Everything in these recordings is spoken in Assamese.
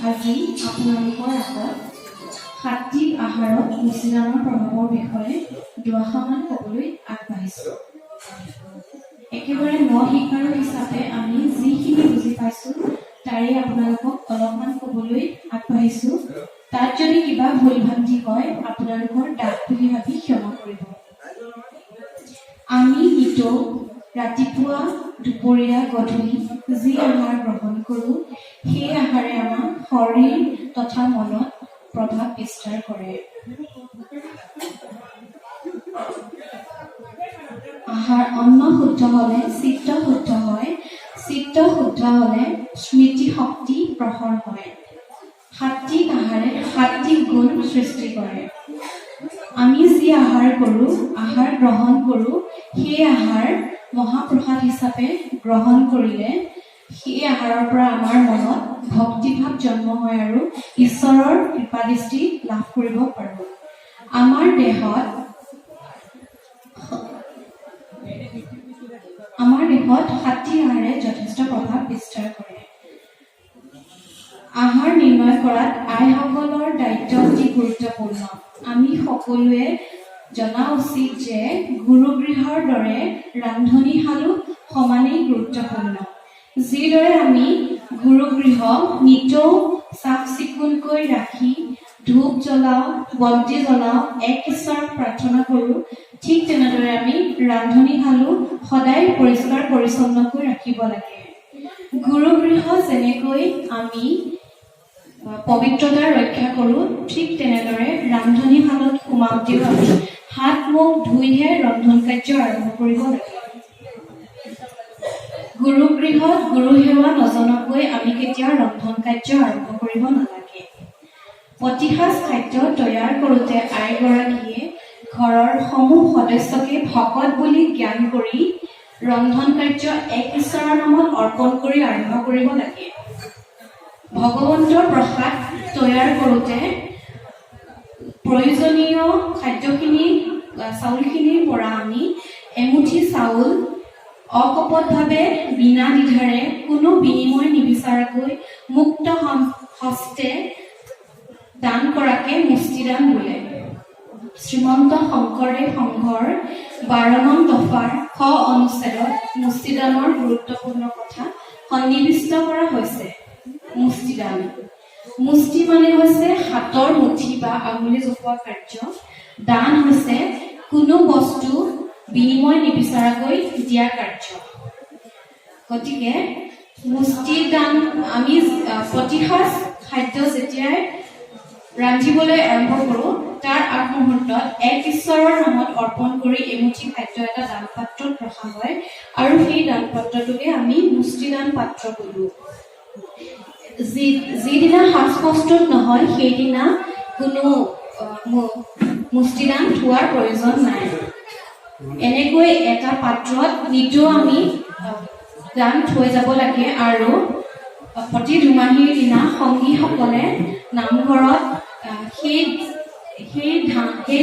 আজি আপোনালোকৰ আগত সাত্বিক আহাৰত মুচিদানৰ প্ৰভাৱৰ বিষয়ে দুআষাৰমান ক'বলৈ আগবাঢ়িছোঁ। একেবাৰে শিকাৰু হিচাপে আমি যিখিনি বুজি পাইছোঁ তাৰে আপোনালোকক অলপমান ক'বলৈ আগবাঢ়িছোঁ। তাত যদি কিবা ভুল ভ্ৰান্তি হয় আপোনালোকৰ দাগ বুলি ভাবি ক্ষমা কৰিব। আমি নিতৌ ৰাতিপুৱা, দুপৰীয়া, গধূলি যি আহাৰ গ্ৰহণ কৰোঁ সেই আহাৰে আমাৰ শৰীৰ তথা মনত প্ৰভাৱ বিস্তাৰ কৰে। অন্ন শুদ্ধ হ'লে চিত্ত শুদ্ধ হয়, চিত্ত শুদ্ধ হ'লে স্মৃতি শক্তি প্ৰখৰ হয়। সাত্বিক আহাৰে সাত্বিক গুণ সৃষ্টি কৰে। আমি যি আহাৰ গ্ৰহণ কৰোঁ সেই আহাৰ মহাপ্ৰসাদ হিচাপে গ্ৰহণ কৰিলে সেই আহাৰৰ পৰা আমাৰ মনত ভক্তিভাৱ জন্ম হয় আৰু ঈশ্বৰৰ কৃপাদৃষ্টি লাভ কৰিব পাৰোঁ। আমাৰ দেহত সাত্বিক আহাৰে যথেষ্ট প্ৰভাৱ বিস্তাৰ কৰে। আহাৰ নিৰ্ণয় কৰাত আইসকলৰ দায়িত্ব অতি গুৰুত্বপূৰ্ণ। আমি সকলোৱে জনা উচিত যে গুৰুগৃহৰ দৰে ৰান্ধনীশালো সমানেই গুৰুত্বপূৰ্ণ। যিদৰে আমি গুৰুগৃহ নিতৌ চাফ চিকুণকৈ ৰাখি ধূপ জ্বলাওঁ, বন্তি জ্বলাওঁ, এক ঈশ্বৰক প্ৰাৰ্থনা কৰোঁ, ঠিক তেনেদৰে আমি ৰান্ধনীশালো সদায় পৰিষ্কাৰ পৰিচ্ছন্নকৈ ৰাখিব লাগে। গুৰুগৃহ যেনেকৈ আমি পবিত্ৰতা ৰক্ষা কৰোঁ, ঠিক তেনেদৰে ৰান্ধনীশালত সোমাওঁতেও আমি হাত মুখ ধুইহে ৰন্ধন কাৰ্য আৰম্ভ কৰিব লাগে। গুৰুগৃহত গুৰু সেৱা নজনাকৈ আমি কেতিয়াও ৰন্ধন কাৰ্য আৰম্ভ কৰিব নালাগে। প্ৰতিসাঁজ খাদ্য তৈয়াৰ কৰোঁতে আইগৰাকীয়ে ঘৰৰ সমূহ সদস্যকে ভকত বুলি জ্ঞান কৰি ৰন্ধন কাৰ্য এক ঈশ্বৰৰ নামত অৰ্পণ কৰি আৰম্ভ কৰিব লাগে। ভগৱন্তৰ প্ৰসাদ তৈয়াৰ কৰোঁতে প্ৰয়োজনীয় খাদ্যখিনি চাউলখিনিৰ পৰা আমি এমুঠি চাউল অকপটভাৱে বিনা দ্বিধাৰে কোনো বিনিময় নিবিচাৰাকৈ মুক্ত হস্তে দান কৰাকে মুষ্টিদান বোলে। শ্ৰীমন্ত শংকৰদেৱ সংঘৰ 12 নং দফাৰ খ অনুচ্ছেদত মুষ্টিদানৰ গুৰুত্বপূৰ্ণ কথা সন্নিৱিষ্ট কৰা হৈছে। মুষ্টিদান, মুষ্টি মানে হৈছে হাতৰ মুঠি বা আঙুলি জপোৱা কাৰ্য। দান হৈছে কোনো বস্তু বিনিময় নিবিচাৰাকৈ দিয়া কাৰ্য। গতিকে মুষ্টিদান আমি প্ৰতিসাঁজ খাদ্য যেতিয়াই ৰান্ধিবলৈ আৰম্ভ কৰোঁ তাৰ আগমুহূৰ্তত এক ঈশ্বৰৰ নামত অৰ্পণ কৰি এমুঠি খাদ্য এটা দান পাত্ৰত ৰখা হয় আৰু সেই দান পাত্ৰটোকে আমি মুষ্টিদান পাত্ৰ বোলো। যিদিনা সাজ প্ৰস্তুত নহয় সেইদিনা কোনো মুষ্টিদান থোৱাৰ প্ৰয়োজন নাই। এনেকৈ এটা পাত্ৰত নিতৌ আমি দান থৈ যাব লাগে আৰু প্ৰতি দুমাহীৰ দিনা সংগীসকলে নামঘৰত সেই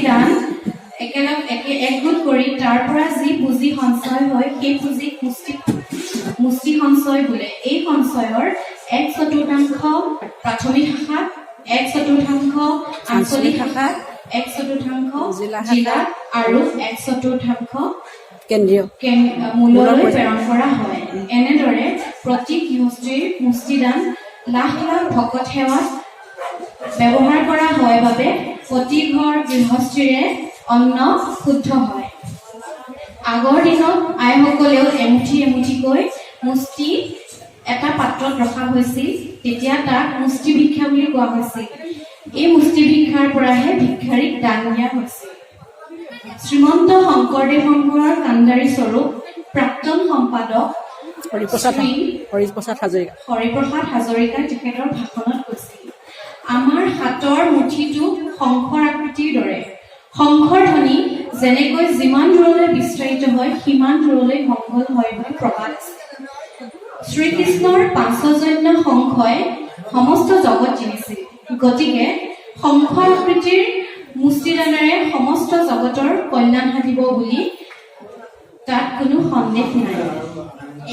দান একগোট কৰি তাৰ পৰা যি পুঁজি সঞ্চয় হয় সেই পুঁজিক মুষ্টি সঞ্চয় বোলে। এই সঞ্চয়ৰ 1/4 প্ৰাথমিক শাখাত, 1/4 আঞ্চলিক শাখাত, 1/4 জিলা আৰু 1/4 কেন্দ্ৰীয় মূললৈ প্ৰেৰণ কৰা হয়। এনেদৰে প্ৰতি গৃহস্থীৰ মুষ্টিদান লাখ লাখ ভকত সেৱাত ব্যৱহাৰ কৰা হয় বাবে প্ৰতি ঘৰ গৃহস্থীৰে অন্ন শুদ্ধ হয়। আগৰ দিনত আইসকলেও এমুঠি এমুঠিকৈ মুষ্টি এটা পাত্ৰত ৰখা হৈছিল, তেতিয়া তাক মুষ্টি ভিক্ষা বুলি কোৱা হৈছিল। এই মুষ্টি ভিক্ষাৰ পৰাহে ভিক্ষাৰীক দান দিয়া হৈছিল। শ্ৰীমন্ত শংকৰদেৱ সংঘৰ কাণ্ডাৰী স্বৰূপ প্ৰাক্তন সম্পাদক হৰিপ্ৰসাদ হাজৰিকাই তেখেতৰ ভাষণত কৈছিল, আমাৰ হাতৰ মুঠিটো শংখৰ আকৃতিৰ দৰে। শংখৰ ধ্বনি যেনেকৈ যিমান দূৰলৈ বিস্তাৰিত হয় সিমান দূৰলৈ মংগল হয় বুলি প্ৰবাদ আছে। শ্ৰীকৃষ্ণৰ পাঞ্চজন্য শংখই সমস্ত জগত জিনিছিল। গতিকে শংখ আকৃতিৰ মুষ্টিদানেৰে সমস্ত জগতৰ কল্যাণ সাধিব বুলি তাত কোনো সন্দেহ নাই।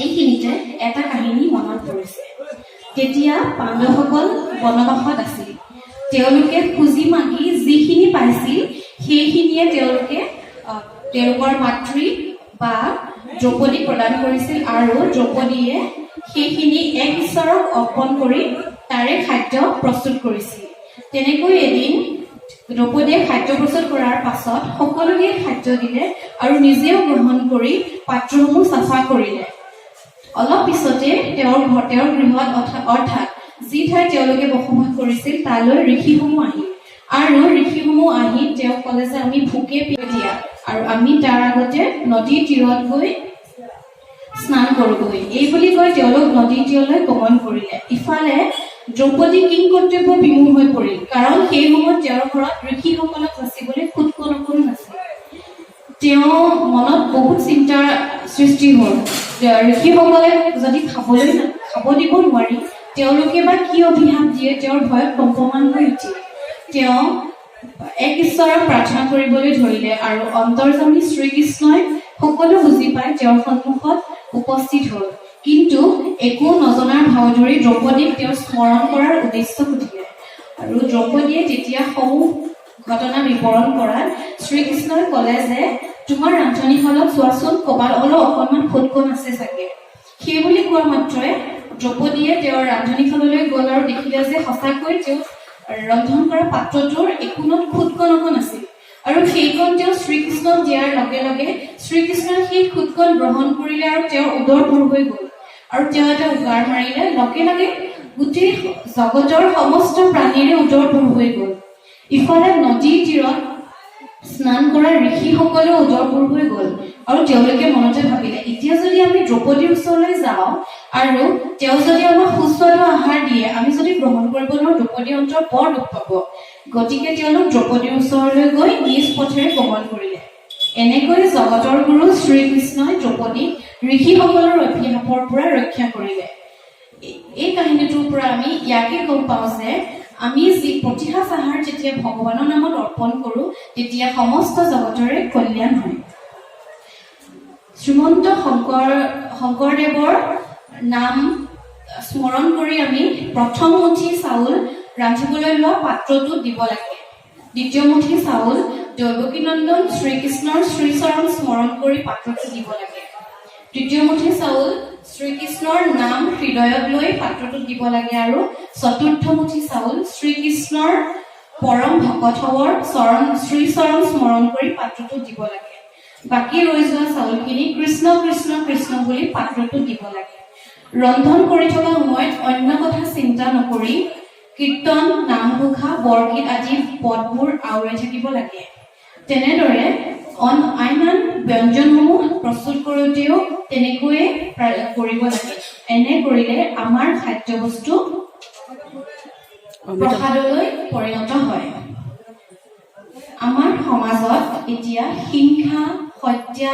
এইখিনিতে এটা কাহিনী মনত পৰিছে। তেতিয়া পাণ্ডৱসকল বনবাসত আছিল। তেওঁলোকে খুজি মাগি যিখিনি পাইছিল সেইখিনিয়ে তেওঁলোকৰ মাতৃ বা দ্ৰৌপদীক প্ৰদান কৰিছিল, আৰু দ্ৰৌপদীয়ে সেইখিনি এক ঈশ্বৰক অৰ্পণ কৰি তাৰে খাদ্য প্ৰস্তুত কৰিছিল। তেনেকৈ এদিন দ্ৰৌপদীয়ে খাদ্য প্ৰস্তুত কৰাৰ পাছত সকলোকে খাদ্য দিলে আৰু নিজেও গ্ৰহণ কৰি পাত্ৰসমূহ চাফা কৰিলে। অলপ পিছতে তেওঁৰ গৃহত অৰ্থাৎ যি ঠাইত তেওঁলোকে বসবাস কৰিছিল তালৈ ঋষিসমূহ আহিল, আৰু ঋষিসমূহ আহি তেওঁক ক'লে যে আমি ভোকে দিয়া আৰু আমি তাৰ আগতে নদীৰ তীৰত গৈ স্নান কৰোগৈ। এই বুলি কৈ তেওঁলোক নদীৰ তীৰলৈ গমন কৰিলে। ইফালে দ্ৰৌপদী কিং কৰ্তব্য বিমূঢ় হৈ পৰিল, কাৰণ সেই সময়ত তেওঁৰ ঘৰত ঋষিসকলক যাচিবলৈ খুটকো নাছিল। তেওঁ মনত বহুত চিন্তাৰ সৃষ্টি হ'ল। ঋষিসকলে যদি খাব দিব নোৱাৰি তেওঁলোকে বা কি অভিশাপ দিয়ে, তেওঁৰ ভয়ত কম্পমান হৈ উঠিল। তেওঁ এক ঈশ্বৰক প্ৰাৰ্থনা কৰিবলৈ ধৰিলে, আৰু অন্তৰ্যামী শ্ৰীকৃষ্ণই সকলো বুজি পাই তেওঁৰ সন্মুখত উপস্থিত হ'ল। কিন্তু একো নজনাৰ ভাও ধৰি দ্ৰৌপদীক তেওঁ স্মৰণ কৰাৰ উদ্দেশ্য সুধিলে, আৰু দ্ৰৌপদীয়ে তেতিয়া সমূহ ঘটনা বিৱৰণ কৰাত শ্ৰীকৃষ্ণই ক'লে যে তোমাৰ ৰান্ধনীশালত চোৱাচোন, ক'ৰবাত অলপ অকণমান খুটকন আছে চাগে। সেই বুলি কোৱা মাত্ৰই দ্ৰৌপদীয়ে তেওঁৰ ৰান্ধনীশাললৈ গ'ল আৰু দেখিলে যে সঁচাকৈ তেওঁ ৰন্ধন কৰা পাত্ৰটোৰ একোনত খুটকন অকণ আছিল, আৰু সেইকণ তেওঁ শ্ৰীকৃষ্ণক দিয়াৰ লগে লগে শ্ৰীকৃষ্ণই সেই খুটকন গ্ৰহণ কৰিলে আৰু তেওঁৰ উদৰ পূৰ হৈ গ'ল, আৰু তেওঁ এটা উগাৰ মাৰিলে। লগে লগে গোটেই জগতৰ সমস্ত প্ৰাণীৰে উদৰ পূৰ হৈ গ'ল। ইফালে নদীৰ তীৰত স্নান কৰা ঋষিসকলেও উদৰ পূৰ হৈ গ'ল, আৰু তেওঁলোকে মনতে ভাবিলে, এতিয়া যদি আমি দ্ৰৌপদীৰ ওচৰলৈ যাওঁ আৰু তেওঁ যদি আমাক সুস্বাদু আহাৰ দিয়ে, আমি যদি গ্ৰহণ কৰিব নোৱাৰো দ্ৰৌপদীৰ অন্তৰত বৰ দুখ পাব। গতিকে তেওঁলোক দ্ৰৌপদীৰ ওচৰলৈ গৈ নিজ পথেৰে গমন কৰিলে। এনেকৈ জগতৰ গুৰু শ্ৰীকৃষ্ণই দ্ৰৌপদীক ঋষিসকলৰ অভিশাপৰ পৰা ৰক্ষা কৰিলে। এই কাহিনীটোৰ পৰা আমি ইয়াকে গম পাওঁ যে আমি যি প্ৰতিসাজ আহাৰ যেতিয়া ভগৱানৰ নামত অৰ্পণ কৰোঁ তেতিয়া সমস্ত জগতৰে কল্যাণ হয়। শ্ৰীমন্ত শংকৰদেৱৰ নাম স্মৰণ কৰি আমি প্ৰথম মুঠি চাউল ৰান্ধিবলৈ লোৱা পাত্ৰটোত দিব লাগে। দ্বিতীয় মুঠি চাউল দৈৱকীনন্দন শ্ৰীকৃষ্ণৰ শ্ৰীচৰণ স্মৰণ কৰি পাত্ৰটো দিব লাগে। তৃতীয় মুঠি চাউল শ্ৰীকৃষ্ণৰ নাম হৃদয়ত লৈ পাত্ৰটোত দিব লাগে, আৰু চতুৰ্থ মুঠি চাউল শ্ৰীকৃষ্ণৰ পৰম ভকতসকলৰ শ্ৰীচৰণ স্মৰণ কৰি পাত্ৰটোত দিব লাগে। বাকী ৰৈ যোৱা চাউলখিনি কৃষ্ণ কৃষ্ণ কৃষ্ণ বুলি পাত্ৰটোত দিব লাগে। ৰন্ধন কৰি থকা সময়ত অন্য কথা চিন্তা নকৰি কীৰ্তন, নামঘোষা, বৰগীত আদি পদবোৰ আওৰাই থাকিব লাগে। তেনেদৰে আন ব্যঞ্জনসমূহ প্ৰস্তুত কৰোঁতেও তেনেকৈয়ে কৰিব লাগে। এনে কৰিলে আমাৰ খাদ্যবস্তু প্ৰসাদলৈ পৰিণত হয়। আমাৰ সমাজত এতিয়া হিংসা, হত্যা,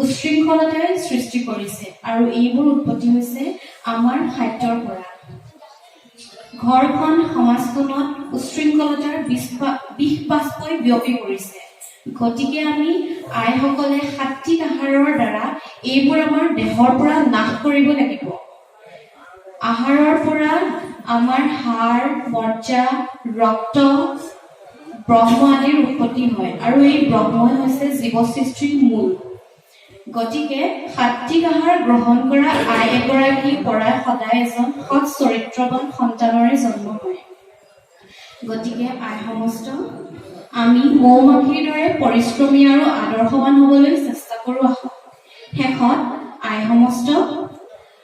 উশৃংখলতাই সৃষ্টি কৰিছে, আৰু এইবোৰ উৎপত্তি হৈছে আমাৰ খাদ্যৰ পৰা। ঘৰখন, সমাজখনত উশৃংখলতাৰ বিষ বাষ্পই বিয়পি পৰিছে। গতিকে আমি আইসকলে সাত্বিক আহাৰৰ দ্বাৰা এইবোৰ আমাৰ দেহৰ পৰা নাশ কৰিব লাগিব। আহাৰৰ পৰা আমাৰ হাড়, মজ্জা, ৰক্ত, ব্ৰহ্ম আদিৰ উৎপত্তি হয়, আৰু এই ব্ৰহ্মই হৈছে জীৱ সৃষ্টিৰ মূল। গতিকে সাত্বিক আহাৰ গ্ৰহণ কৰা আই এগৰাকীৰ পৰা সদায় এজন সৎ চৰিত্ৰৱান সন্তানৰে জন্ম হয়। গতিকে আই সমস্ত আমি মৌ-মাখিৰ দৰে পৰিশ্ৰমী আৰু আদৰ্শৱান হ'বলৈ চেষ্টা কৰোঁ আহক। শেষত আই সমস্ত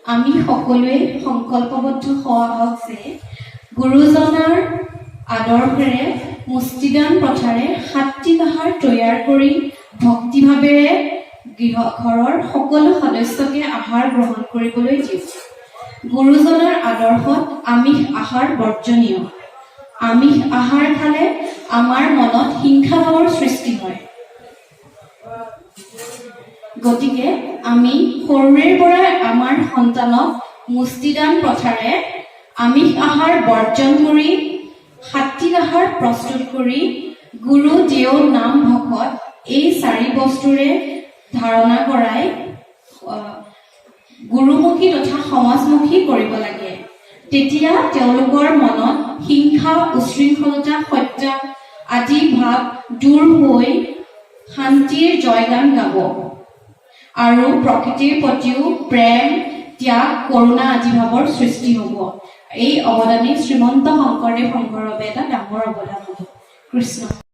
আমি সকলোৱে সংকল্পবদ্ধ হোৱা হওক যে গুৰুজনাৰ আদৰ্শেৰে মুষ্টিদান প্ৰথাৰে সাত্বিক আহাৰ তৈয়াৰ কৰি ভক্তিভাৱেৰে ঘৰৰ সকলো সদস্যকে আহাৰ গ্ৰহণ কৰিবলৈ দিওঁ। গুৰুজনাৰ আদৰ্শত আমিষ আহাৰ বৰ্জনীয়। আমিষ আহাৰ খালে আমাৰ মনত হিংসা ভাৱৰ সৃষ্টি হয়। গতিকে আমি সৰুৰে পৰাই আমাৰ সন্তানক মুষ্টিদান প্ৰথাৰে আমিষ আহাৰ বৰ্জন কৰি সাত্বিক আহাৰ প্ৰস্তুত কৰি গুৰু, দেও, নাম, ভকত এই চাৰি বস্তুৰে ধাৰণা কৰাই গুৰুমুখী তথা সমাজমুখী কৰিব লাগে। তেতিয়া তেওঁলোকৰ মনত হিংসা, উশৃংখলতা, হত্যা আদি ভাৱ দূৰ হৈ শান্তিৰ জয়গান গাব আৰু প্ৰকৃতিৰ প্ৰতিও প্ৰেম, ত্যাগ, কৰোণা আদি ভাৱৰ সৃষ্টি হ'ব। এই অৱদানেই শ্ৰীমন্ত শংকৰদেৱ সংঘৰ বাবে এটা ডাঙৰ অৱদান হ'ব। কৃষ্ণ।